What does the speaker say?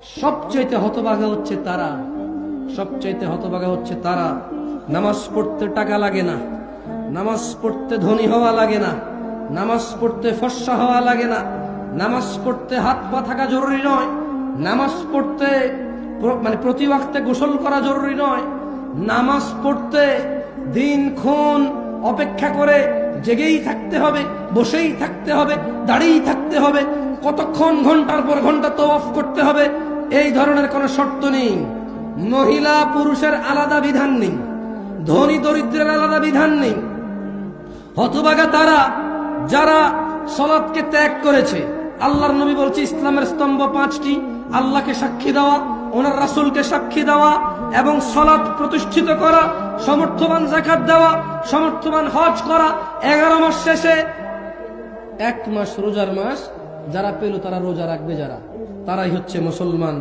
সবচাইতে হতভাগা হচ্ছে তারা, সবচাইতে হতভাগা হচ্ছে তারা নামাজ পড়তে টাকা লাগে না, নামাজ পড়তে ধনী হওয়া লাগে না, নামাজ পড়তে ফর্সা হওয়া লাগে না, নামাজ পড়তে হাত পা থাকা জরুরি নয়, নামাজ পড়তে মানে প্রতি ওয়াক্তে গোসল করা জরুরি নয়, নামাজ পড়তে দিনক্ষণ অপেক্ষা করে জেগেই থাকতে হবে, বসেই থাকতে হবে, দাঁড়িয়েই থাকতে হবে, কতক্ষণ ঘন্টার পর ঘন্টা তওয়াফ করতে হবে, এই ধরনের কোনো শর্ত নেই। মহিলা পুরুষের আলাদা বিধান নেই, ধনী দরিদ্রের আলাদা বিধান নেই। হতভাগা তারা যারা সালাতকে ত্যাগ করেছে। আল্লাহর নবী বলছে ইসলামের স্তম্ভ 5টি: আল্লাহকে সাক্ষী দেওয়া, ওনার রাসূলকে সাক্ষী দেওয়া এবং সালাত প্রতিষ্ঠিত করা, সমর্থবান যাকাত দেওয়া, সমর্থবান হজ করা। 11 মাস শেষে 1 মাস রোজার মাস যারা পেল তারা রোজা রাখবে, যারা তারাই হচ্ছে মুসলমান।